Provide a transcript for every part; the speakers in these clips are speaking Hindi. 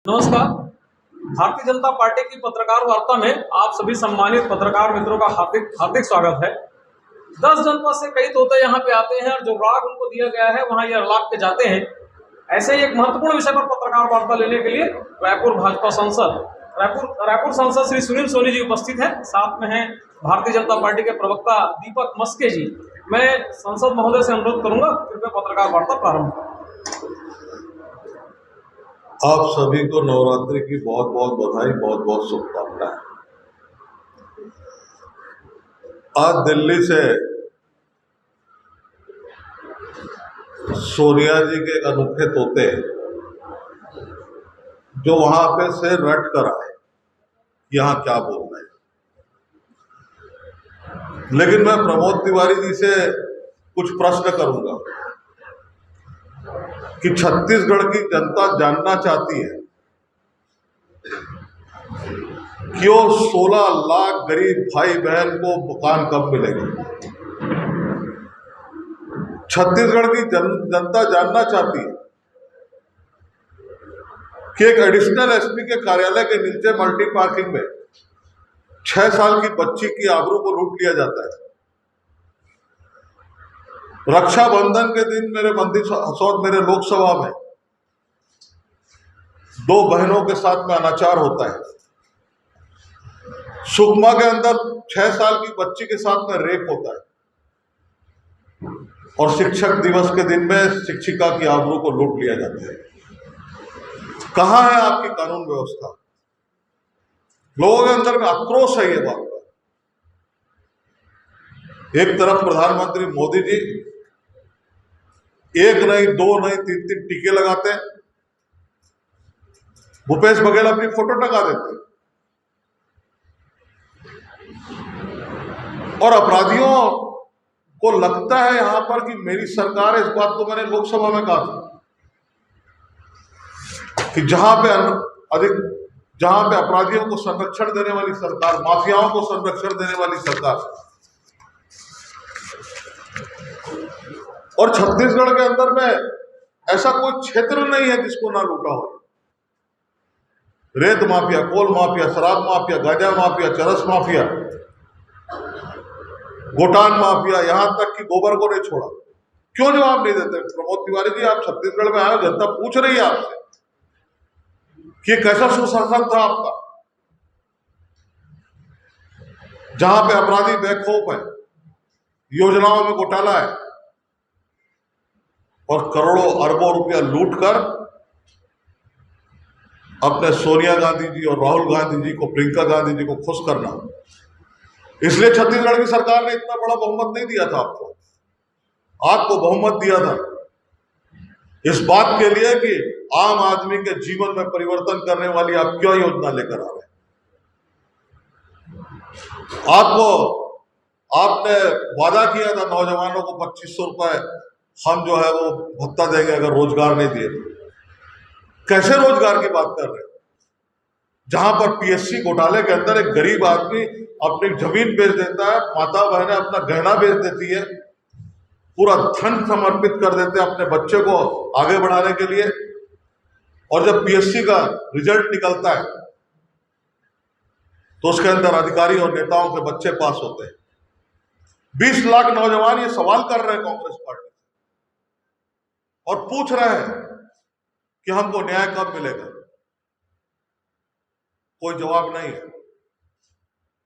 नमस्कार। भारतीय जनता पार्टी की पत्रकार वार्ता में आप सभी सम्मानित पत्रकार मित्रों का हार्दिक हार्दिक स्वागत है। 10 जनपद से कई तोते यहाँ पे आते हैं और जो राग उनको दिया गया है वहाँ ये लाग के जाते हैं। ऐसे ही एक महत्वपूर्ण विषय पर पत्रकार वार्ता लेने के लिए रायपुर भाजपा सांसद रायपुर सांसद श्री सुनील सोनी जी उपस्थित है। साथ में हैं भारतीय जनता पार्टी के प्रवक्ता दीपक मस्के जी। मैं सांसद महोदय से अनुरोध करूंगा कृपया पत्रकार वार्ता प्रारंभ करें। आप सभी को नवरात्रि की बहुत बहुत बधाई, बहुत बहुत शुभकामनाएं। आज दिल्ली से सोनिया जी के अनोखे तोते जो वहां पे से रट कर आए, यहां क्या बोल रहे हैं। लेकिन मैं प्रमोद तिवारी जी से कुछ प्रश्न करूंगा कि छत्तीसगढ़ की जनता जानना चाहती है कि वो 16 लाख गरीब भाई बहन को मकान कब मिलेगा। छत्तीसगढ़ की जनता जानना चाहती है कि एक एडिशनल एसपी के कार्यालय के नीचे मल्टी पार्किंग में 6 साल की बच्ची की आबरू को लूट लिया जाता है। रक्षाबंधन के दिन मेरे मंदिर हसौद मेरे लोकसभा में 2 बहनों के साथ में अनाचार होता है। सुकमा के अंदर 6 साल की बच्ची के साथ में रेप होता है और शिक्षक दिवस के दिन में शिक्षिका की आबरू को लूट लिया जाता है। कहां है आपकी कानून व्यवस्था? लोगों के अंदर में आक्रोश है। ये बात एक तरफ प्रधानमंत्री मोदी जी 1 नहीं 2 नहीं 3 टीके लगाते हैं। भूपेश बघेल अपनी फोटो टंगा देते हैं और अपराधियों को लगता है यहां पर कि मेरी सरकार है। इस बात को मैंने लोकसभा में कहा था कि जहां पे अपराधियों को संरक्षण देने वाली सरकार, माफियाओं को संरक्षण देने वाली सरकार, और छत्तीसगढ़ के अंदर में ऐसा कोई क्षेत्र नहीं है जिसको ना लूटा हो। रेत माफिया, कोल माफिया, शराब माफिया, गांजा माफिया, चरस माफिया, गोटान माफिया, यहां तक कि गोबर को नहीं छोड़ा। क्यों जवाब नहीं देते? प्रमोद तिवारी जी, आप छत्तीसगढ़ में आए, जनता पूछ रही है आपसे कि कैसा सुशासन था आपका, जहां पे अपराधी बेखौफ है, योजनाओं में घोटाला है और करोड़ों अरबों रुपया लूटकर अपने सोनिया गांधी जी और राहुल गांधी जी को, प्रियंका गांधी जी को खुश करना। इसलिए छत्तीसगढ़ की सरकार ने इतना बड़ा बहुमत नहीं दिया था आपको बहुमत दिया था इस बात के लिए कि आम आदमी के जीवन में परिवर्तन करने वाली आप क्या योजना लेकर आ रहे हैं। आपने वादा किया था नौजवानों को 2500 रुपए हम जो है वो भत्ता देंगे अगर रोजगार नहीं दिए। कैसे रोजगार की बात कर रहे हैं? जहां पर पीएससी घोटाले के अंदर एक गरीब आदमी अपनी जमीन बेच देता है, माता बहनें अपना गहना बेच देती है, पूरा धन समर्पित कर देते हैं अपने बच्चे को आगे बढ़ाने के लिए, और जब पीएससी का रिजल्ट निकलता है तो उसके अंदर अधिकारी और नेताओं के बच्चे पास होते हैं। 20 लाख नौजवान ये सवाल कर रहे हैं कांग्रेस पार्टी और पूछ रहे हैं कि हमको न्याय कब मिलेगा। कोई जवाब नहीं है।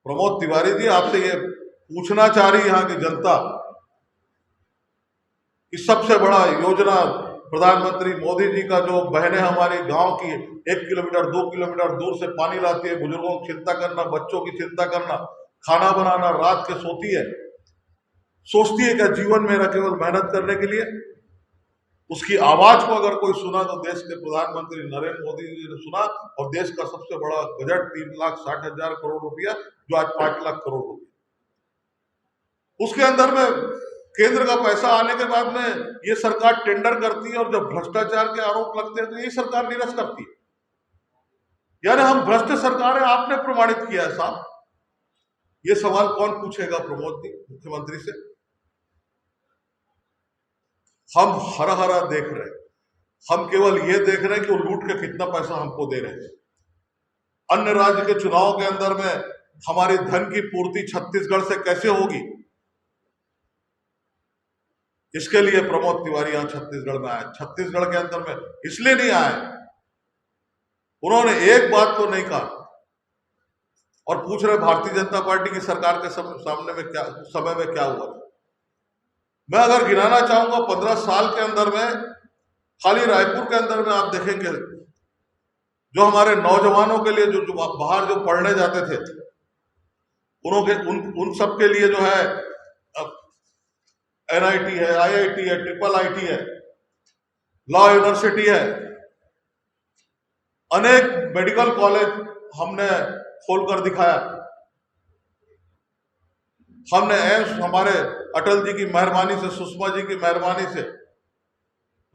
प्रमोद तिवारी जी, आपसे ये पूछना चाह रही है यहां की जनता कि सबसे बड़ा योजना प्रधानमंत्री मोदी जी का, जो बहनें हमारे गांव की 1 किलोमीटर 2 किलोमीटर दूर से पानी लाती है, बुजुर्गों की चिंता करना, बच्चों की चिंता करना, खाना बनाना, रात के सोती है, सोचती है क्या जीवन में केवल मेहनत करने के लिए? उसकी आवाज को अगर कोई सुना तो देश के प्रधानमंत्री नरेंद्र मोदी जी ने सुना, और देश का सबसे बड़ा बजट 3,60,000 करोड़ रुपया जो आज 5 लाख करोड़ हो गया। उसके अंदर में केंद्र का पैसा आने के बाद में ये सरकार टेंडर करती है और जब भ्रष्टाचार के आरोप लगते हैं तो ये सरकार निरस्त करती है। यानी हम भ्रष्ट सरकार है, आपने प्रमाणित किया है साहब। ये सवाल कौन पूछेगा प्रमोद जी मुख्यमंत्री से? हम हरा हरा देख रहे हैं, हम केवल ये देख रहे हैं कि वो लूट के कितना पैसा हमको दे रहे हैं। अन्य राज्य के चुनाव के अंदर में हमारी धन की पूर्ति छत्तीसगढ़ से कैसे होगी, इसके लिए प्रमोद तिवारी यहां छत्तीसगढ़ में आए। छत्तीसगढ़ के अंदर में इसलिए नहीं आए, उन्होंने एक बात को नहीं कहा और पूछ रहे भारतीय जनता पार्टी की सरकार के सामने में क्या समय में क्या हुआ। मैं अगर गिनाना चाहूंगा 15 साल के अंदर में खाली रायपुर के अंदर में आप देखेंगे जो हमारे नौजवानों के लिए जो बाहर जो पढ़ने जाते थे उन सब के लिए जो है NIT है, IIT है, IIIT है, लॉ यूनिवर्सिटी है, अनेक मेडिकल कॉलेज हमने खोलकर दिखाया। हमने एम्स हमारे अटल जी की मेहरबानी से, सुषमा जी की मेहरबानी से,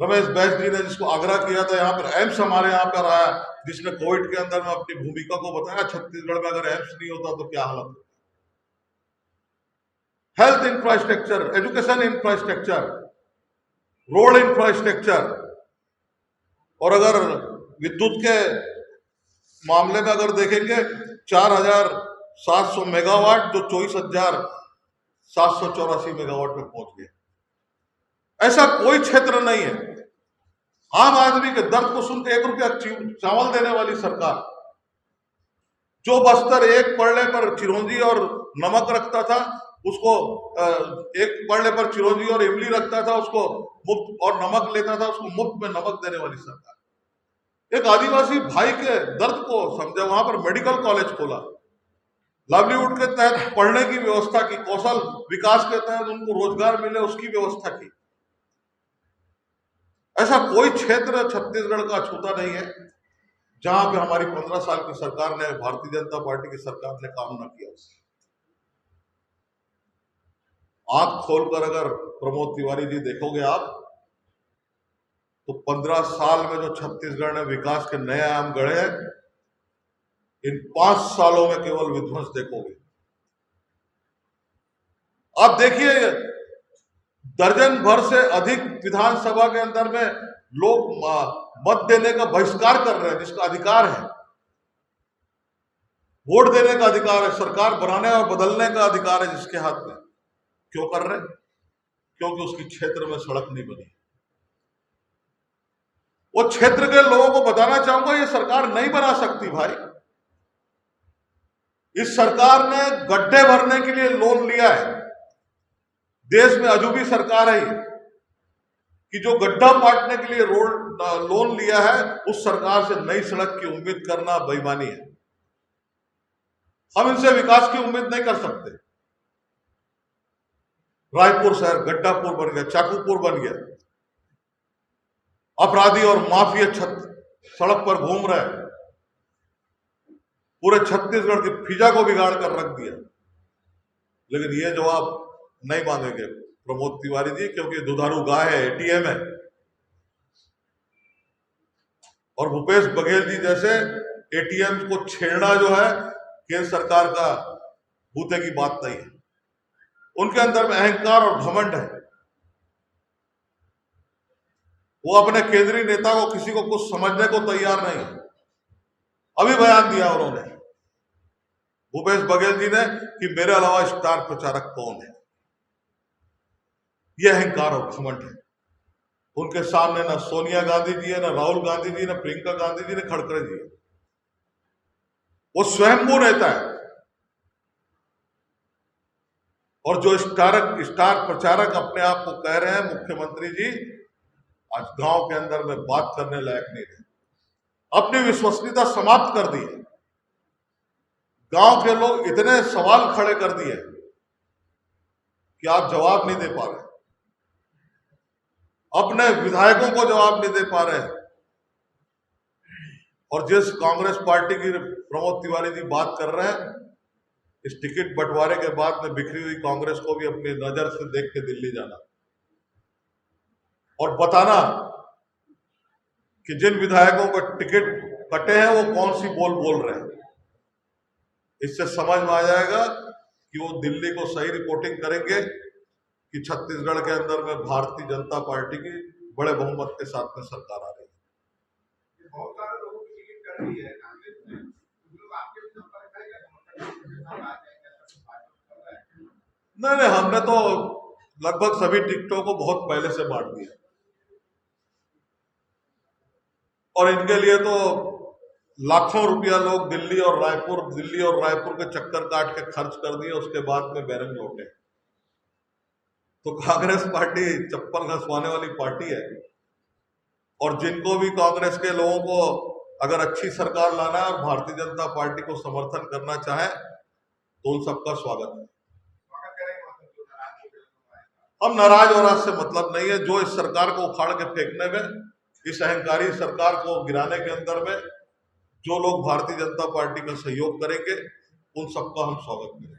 रमेश बैस जी ने जिसको आग्रह किया था यहाँ पर एम्स हमारे यहाँ पर आया, जिसने कोविड के अंदर में अपनी भूमिका को बताया। छत्तीसगढ़ में अगर एम्स नहीं होता तो क्या हालत होती। Health infrastructure, education infrastructure, road infrastructure, और अगर विद्युत के मामले में अगर देखेंगे 4,700 मेगावाट जो 24,784 मेगावाट में पहुंच गए। ऐसा कोई क्षेत्र नहीं है। आम आदमी के दर्द को सुनकर 1 रुपया चावल देने वाली सरकार, जो बस्तर एक पड़ने पर चिरौंजी और नमक रखता था उसको एक पड़ने पर चिरौंजी और इमली रखता था, उसको मुफ्त, और नमक लेता था उसको मुफ्त में नमक देने वाली सरकार। एक आदिवासी भाई के दर्द को समझा, वहां पर मेडिकल कॉलेज खोला, लाइवलीहुड के तहत पढ़ने की व्यवस्था की, कौशल विकास के तहत उनको रोजगार मिले उसकी व्यवस्था की। ऐसा कोई क्षेत्र छत्तीसगढ़ का छूता नहीं है जहां पे हमारी 15 साल की सरकार ने, भारतीय जनता पार्टी की सरकार ने काम न किया। आंख खोलकर अगर प्रमोद तिवारी जी देखोगे आप, तो 15 साल में जो छत्तीसगढ़ ने विकास के नए आयाम गढ़े हैं, इन 5 सालों में केवल विध्वंस देखोगे। आप देखिए, दर्जन भर से अधिक विधानसभा के अंदर में लोग मत देने का बहिष्कार कर रहे हैं, जिसका अधिकार है, वोट देने का अधिकार है, सरकार बनाने और बदलने का अधिकार है जिसके हाथ में। क्यों कर रहे हैं? क्योंकि उसकी क्षेत्र में सड़क नहीं बनी। वो क्षेत्र के लोगों को बताना चाहूंगा, ये सरकार नहीं बना सकती भाई। इस सरकार ने गड्ढे भरने के लिए लोन लिया है। देश में अजूबी सरकार है कि जो गड्ढा पाटने के लिए लोन लिया है, उस सरकार से नई सड़क की उम्मीद करना बेईमानी है। हम इनसे विकास की उम्मीद नहीं कर सकते। रायपुर शहर गड्ढापुर बन गया, चाकूपुर बन गया, अपराधी और माफिया सड़क पर घूम रहे हैं, पूरे छत्तीसगढ़ की फिजा को बिगाड़ कर रख दिया। लेकिन ये जवाब नहीं मांगेंगे प्रमोद तिवारी जी, क्योंकि दुधारू गाय है, ATM है। और भूपेश बघेल जी जैसे ATM को छेड़ना जो है केंद्र सरकार का भूते की बात नहीं है। उनके अंदर में अहंकार और घमंड है। वो अपने केंद्रीय नेता को, किसी को कुछ समझने को तैयार नहीं है। अभी बयान दिया उन्होंने, भूपेश बघेल जी ने, कि मेरे अलावा स्टार प्रचारक कौन है। यह अहंकार और घमंड है। उनके सामने ना सोनिया गांधी जी है, ना राहुल गांधी जी, ना प्रियंका गांधी जी, ना खड़गे जी है। वो स्वयंभू नेता है। और जो स्टार प्रचारक अपने आप को कह रहे हैं, मुख्यमंत्री जी आज गांव के अंदर में बात करने लायक नहीं रहे, अपनी विश्वसनीयता समाप्त कर दी है। गांव के लोग इतने सवाल खड़े कर दिए कि आप जवाब नहीं दे पा रहे, अपने विधायकों को जवाब नहीं दे पा रहे। और जिस कांग्रेस पार्टी की प्रमोद तिवारी जी बात कर रहे हैं, इस टिकट बंटवारे के बाद में बिखरी हुई कांग्रेस को भी अपनी नजर से देख के दिल्ली जाना और बताना कि जिन विधायकों को टिकट कटे हैं वो कौन सी बोल रहे हैं। इससे समझ में आ जाएगा कि वो दिल्ली को सही रिपोर्टिंग करेंगे कि छत्तीसगढ़ के अंदर में भारतीय जनता पार्टी की बड़े बहुमत के साथ में सरकार आ रही है। नहीं नहीं, हमने तो लगभग सभी टिकटों को बहुत पहले से बांट दिया और इनके लिए तो लाखों रुपया लोग दिल्ली और रायपुर के चक्कर काट के खर्च कर दिए, उसके बाद में बैरंग लौटे। तो कांग्रेस पार्टी चप्पल घसवाने वाली पार्टी है और जिनको भी कांग्रेस के लोगों को अगर अच्छी सरकार लाना है और भारतीय जनता पार्टी को समर्थन करना चाहे तो उन सबका स्वागत है। हम नाराज और आज से मतलब नहीं है। जो इस सरकार को उखाड़ के फेंकने में, इस अहंकारी सरकार को गिराने के अंदर में जो लोग भारतीय जनता पार्टी का सहयोग करेंगे उन सबका हम स्वागत करेंगे।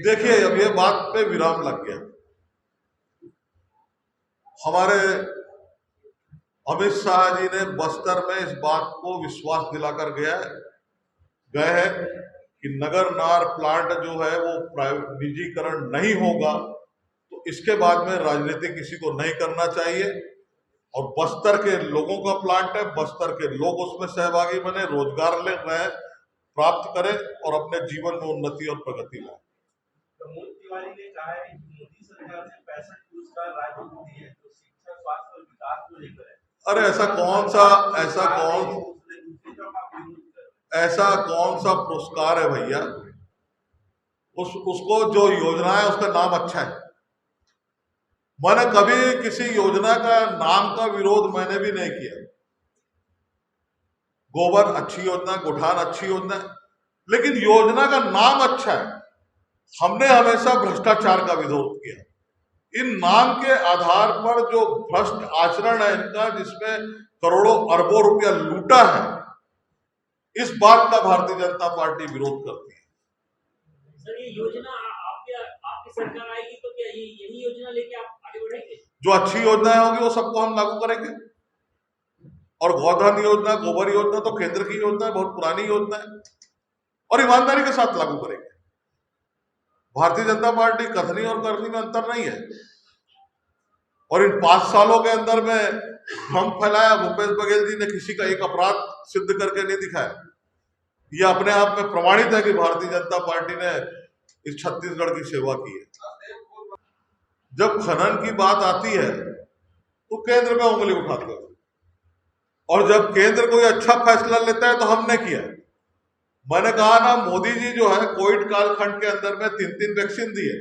देखिए, अब ये बात पे विराम लग गया। हमारे अमित शाह जी ने बस्तर में इस बात को विश्वास दिलाकर गए हैं कि नगर नार प्लांट जो है वो निजीकरण नहीं होगा, तो इसके बाद में राजनीति किसी को नहीं करना चाहिए और बस्तर के लोगों का प्लांट है, बस्तर के लोग उसमें सहभागी बने, रोजगार ले रहे प्राप्त करें और अपने जीवन में उन्नति और प्रगति लाए। प्रमोद तिवारी ने कहा है कि मोदी सरकार ने 65 पुरस्कार राज्य को दिए तो शिक्षा, स्वास्थ्य और विकास को लेकर है। अरे ऐसा कौन सा पुरस्कार है भैया? उसको जो योजना है उसका नाम अच्छा है। मैंने कभी किसी योजना का नाम का विरोध मैंने भी नहीं किया। गोबर अच्छी योजना, गुठान अच्छी योजना, लेकिन योजना का नाम अच्छा है। हमने हमेशा भ्रष्टाचार का विरोध किया। इन नाम के आधार पर जो भ्रष्ट आचरण है इनका, जिसमें करोड़ों अरबों रुपया लूटा है, इस बात का भारतीय जनता पार्टी विरोध करती है। सर, ये योजना आपकी सरकार आएगी तो क्या यही योजना लेके आप आगे बढ़ेंगे? जो अच्छी योजनाएं होंगी वो सबको हम लागू करेंगे। और गोधन योजना, गोबर योजना तो केंद्र की योजना है, बहुत पुरानी योजना है और ईमानदारी के साथ लागू करेंगे। भारतीय जनता पार्टी कथनी और करनी में अंतर नहीं है और इन 5 सालों के अंदर में भ्रम फैलाया। भूपेश बघेल जी ने किसी का एक अपराध सिद्ध करके नहीं दिखाया। यह अपने आप में प्रमाणित है कि भारतीय जनता पार्टी ने इस छत्तीसगढ़ की सेवा की है। जब खनन की बात आती है तो केंद्र में उंगली उठाते हो और जब केंद्र कोई अच्छा फैसला लेता है तो हमने किया। मैंने कहा ना, मोदी जी जो है कोविड कालखंड के अंदर में 3 वैक्सीन दिए,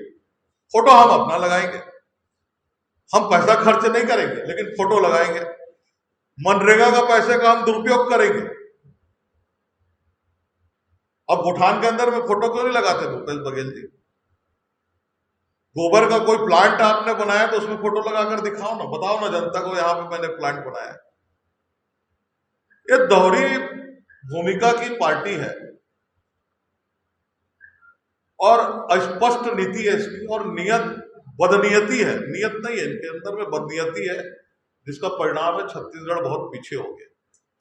फोटो हम अपना लगाएंगे। हम पैसा खर्च नहीं करेंगे लेकिन फोटो लगाएंगे। मनरेगा का पैसे का हम दुरुपयोग करेंगे। अब गुठान के अंदर में फोटो क्यों नहीं लगाते भूपेश बघेल जी? गोबर का कोई प्लांट आपने बनाया तो उसमें फोटो लगाकर दिखाओ ना, बताओ ना जनता को यहाँ पे मैंने प्लांट बनाया। ये दोहरी भूमिका की पार्टी है और अस्पष्ट नीति है इसकी और नियत बदनीयती है। नियत नहीं है, इनके अंदर में बदनीयती है, जिसका परिणाम है छत्तीसगढ़ बहुत पीछे हो गया।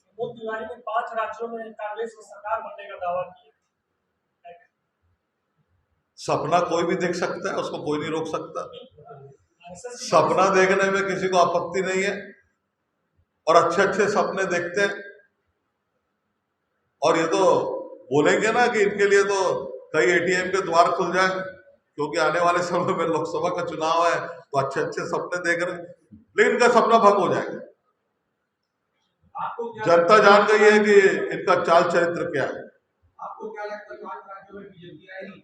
प्रमोद तिवारी ने 5 राज्यों में कांग्रेस की सरकार बनने का दावा किया। सपना कोई भी देख सकता है, उसको कोई नहीं रोक सकता। सपना देखने में किसी को आपत्ति नहीं है और अच्छे सपने देखते हैं। और ये तो बोलेंगे ना कि इनके लिए तो कई एटीएम के द्वार खुल जाए, क्योंकि आने वाले समय में लोकसभा का चुनाव है तो अच्छे सपने देख रहे हैं, लेकिन इनका सपना भंग हो जाएगा। जनता जान गई है कि इनका चाल चरित्र क्या है। आपको क्या लगता है 5 राज्यों में बीजेपी आएगी?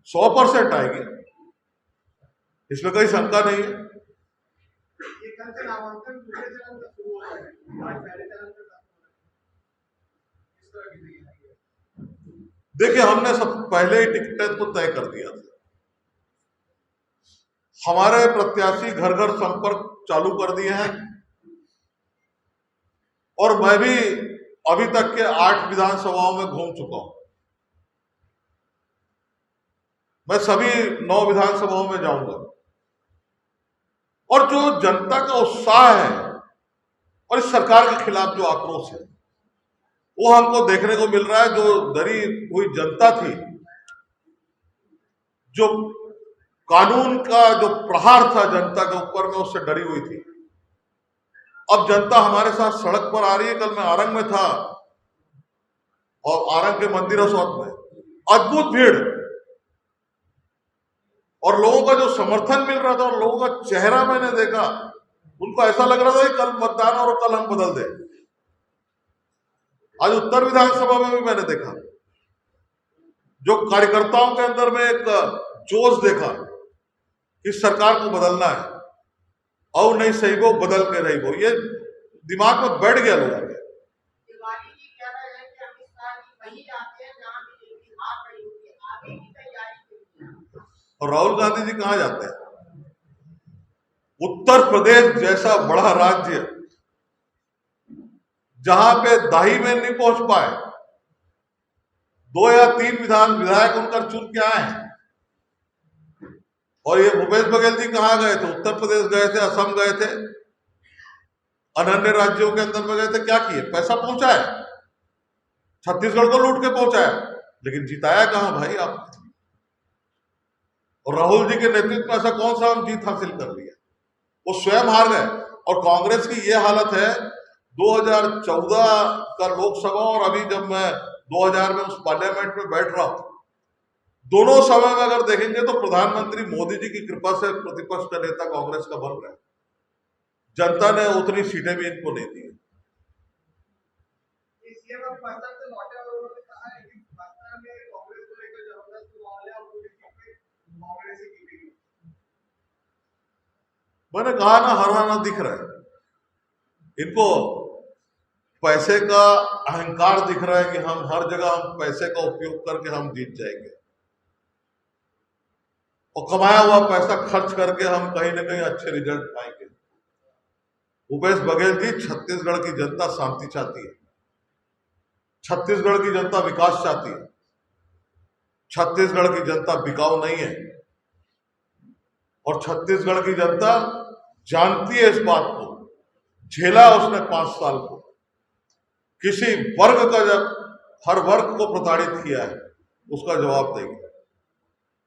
100% आएगी, इसमें कोई शंका नहीं है। ये कल से नामांकन दूसरे चरण का शुरू हो रहा है, आज पहले चरण का किस तरह की तैयारी है? देखिए, हमने सब पहले ही टिकट को तय कर दिया था। हमारे प्रत्याशी घर घर संपर्क चालू कर दिए हैं और मैं भी अभी तक के 8 विधानसभाओं में घूम चुका हूं। मैं सभी 9 विधानसभाओं में जाऊंगा और जो जनता का उत्साह है और इस सरकार के खिलाफ जो आक्रोश है वो हमको देखने को मिल रहा है। जो डरी हुई जनता थी, जो कानून का जो प्रहार था जनता के ऊपर में, उससे डरी हुई थी। अब जनता हमारे साथ सड़क पर आ रही है। कल मैं आरंग में था और आरंग के मंदिर असौत में अद्भुत भीड़, और लोगों का जो समर्थन मिल रहा था और लोगों का चेहरा मैंने देखा, उनको ऐसा लग रहा था कि कल मतदान और कल हम बदल दें। आज उत्तर विधानसभा में भी मैंने देखा, जो कार्यकर्ताओं के अंदर में एक जोश देखा कि सरकार को बदलना है, और नहीं सही वो बदल के रही वो, ये दिमाग में बैठ गया लोगों के। तिवारी जी कह रहे हैं कि अमित शाह जी वहीं जाते हैं जहां बीजेपी हार रही होती है, आगे की तैयारी के लिए। और राहुल गांधी जी कहां जाते हैं? उत्तर प्रदेश जैसा बड़ा राज्य जहां पे दाही में नहीं पहुंच पाए, 2 या 3 विधायक उनका चुन के आए हैं। और ये भूपेश बघेल जी कहां गए थे? उत्तर प्रदेश गए थे, असम गए थे, अन्य राज्यों के अंदर में गए थे। क्या किए? पैसा पहुंचाया, छत्तीसगढ़ को लूट के पहुंचाया, लेकिन जिताया कहां भाई आपने? और राहुल जी के नेतृत्व में ऐसा कौन सा हम जीत हासिल कर लिया? वो स्वयं हार गए। और कांग्रेस की ये हालत है, 2014 का लोकसभा और अभी जब मैं 2000 में उस पार्लियामेंट में बैठ रहा हूं, दोनों समय में अगर देखेंगे तो प्रधानमंत्री मोदी जी की कृपा से प्रतिपक्ष का नेता कांग्रेस का बन रहा है। जनता ने उतनी सीटें भी इनको नहीं दी। सीएम अब बस्तर से लौटे और उन्होंने कहा है कि बस्तर में कांग्रेस को लेकर जबरदस्त माहौल है और पूरी सीटें कांग्रेस ही जीतेगी। मैंने कहा ना, हराना दिख रहा है इनको, पैसे का अहंकार दिख रहा है कि हम हर जगह हम पैसे का उपयोग करके हम जीत जाएंगे, और कमाया हुआ पैसा खर्च करके हम कहीं ना कहीं अच्छे रिजल्ट पाएंगे। भूपेश बघेल जी, छत्तीसगढ़ की जनता शांति चाहती है, छत्तीसगढ़ की जनता विकास चाहती है, छत्तीसगढ़ की जनता बिकाऊ नहीं है, और छत्तीसगढ़ की जनता जानती है इस बात को। झेला उसने 5 साल को, किसी वर्ग का जब हर वर्ग को प्रताड़ित किया है, उसका जवाब देगी।